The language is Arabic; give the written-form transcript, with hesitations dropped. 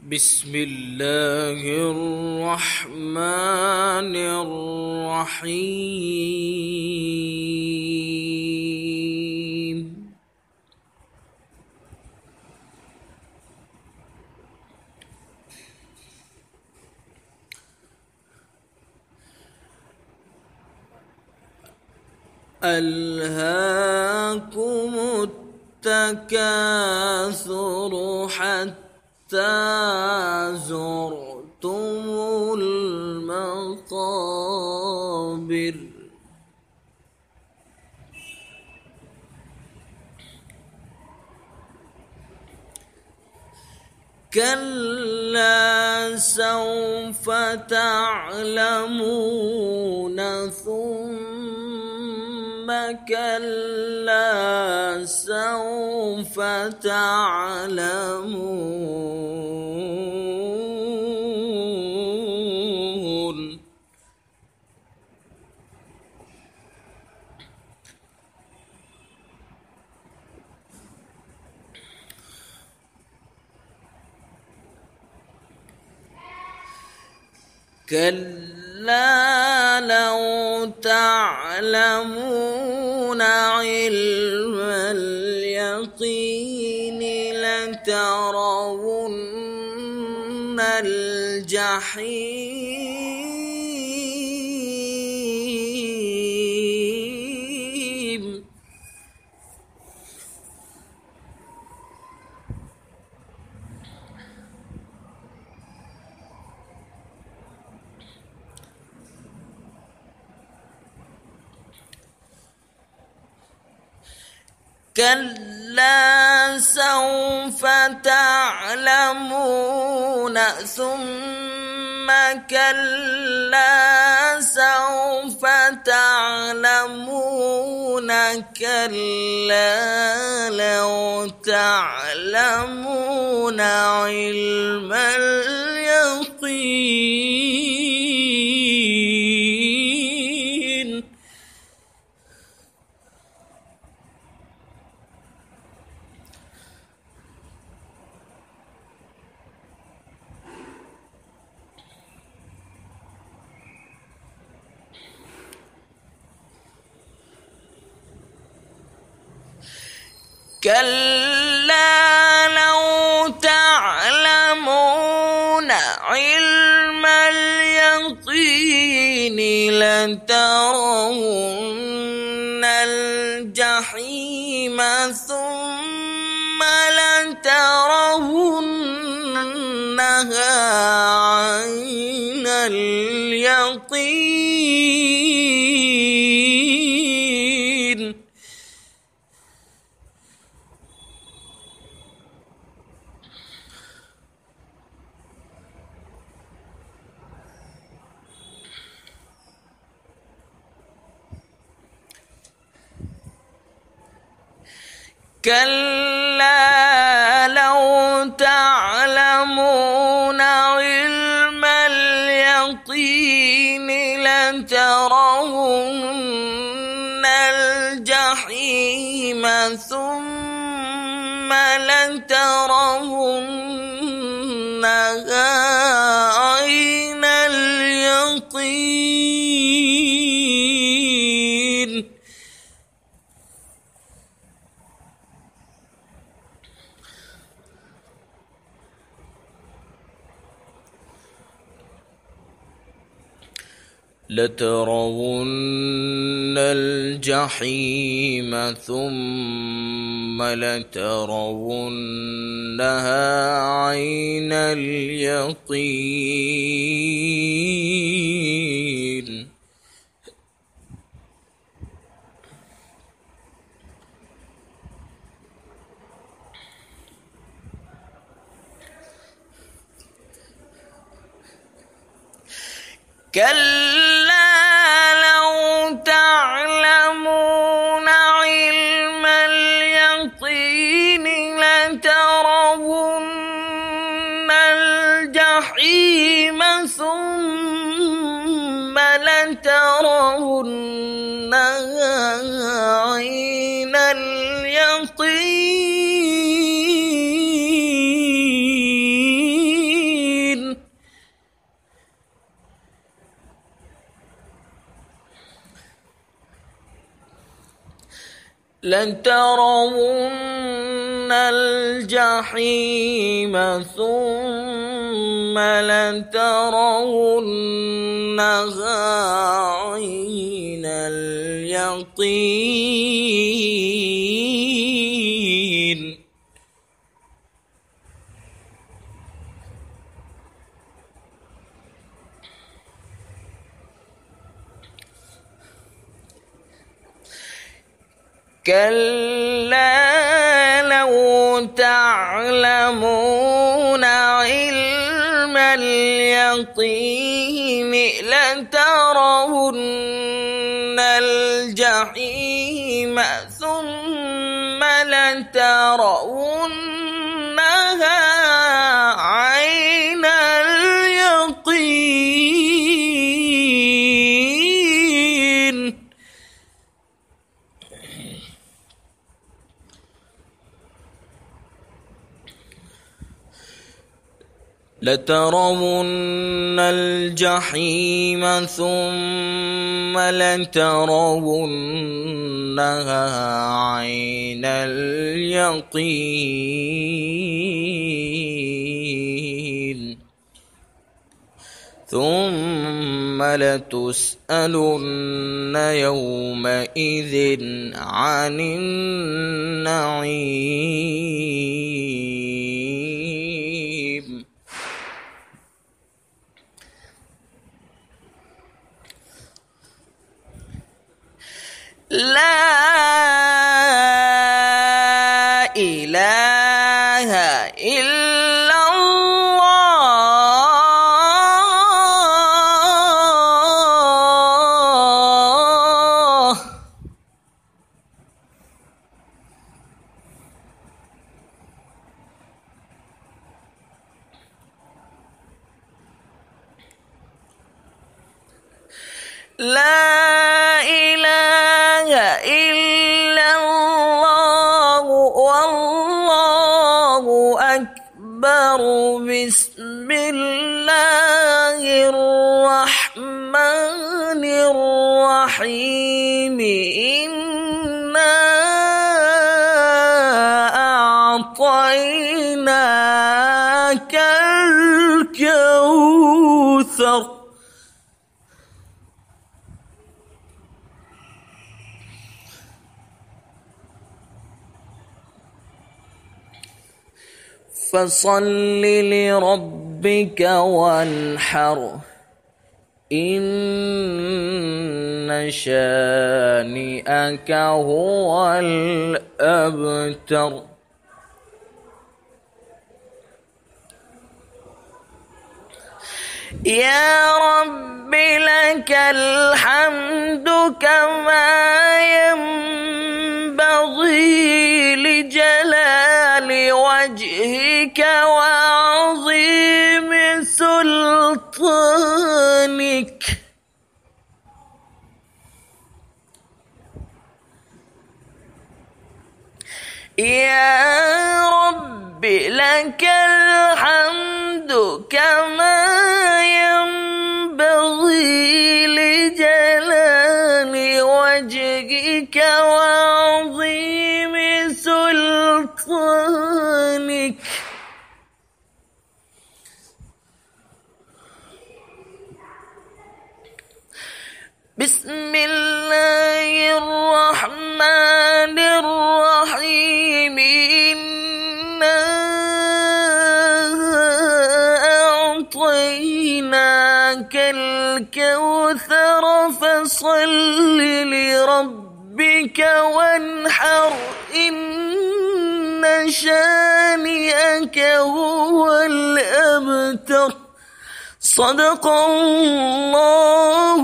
بسم الله الرحمن الرحيم. ألهاكم التكاثر حتى زرتم المقابر. كلا سوف تعلمون ثم كلا سوف تعلمون. كلا لو تعلمون علم اليقين لترون الجحيم. كلا سوف تعلمون ثم كلا سوف تعلمون. كلا لو تعلمون علم اليقين كلا لو تعلمون علم اليقين لترون الجحيم ثم لترونها عين اليقين. كلا لو تعلمون علم اليقين لترون الجحيم ثم لترونها عين اليقين. لترون الجحيم ثم لترونها عين اليقين. كلا لو تعلمون علم اليقين لترون الجحيم ثم لترونها عين اليقين. لترون الجحيم ثم لترونها عين اليقين كلا لو تعلمون علم اليقين لترون الجحيم ثم لترونها عين اليقين لترون الجحيم ثم لترونها عين اليقين ثم لتسألن يومئذ عن النعيم لا إله إلا الله لا إله إلا الله والله أكبر بسم الله الرحمن الرحيم إنا أعطيناك الكوثر فصل لربك وانحر إن شانئك هو الأبتر يا رب لك الحمد كما ينبغي لجلال وجهك وعظيم سلطانك يا رب لك الحمد كما ينبغي لجلال وجهك وعظيم سلطانك بسم الله الرحمن الرحيم إنا أعطيناك الكوثر فصل لربك وانحر إن شانئك هو الأبتر صدق الله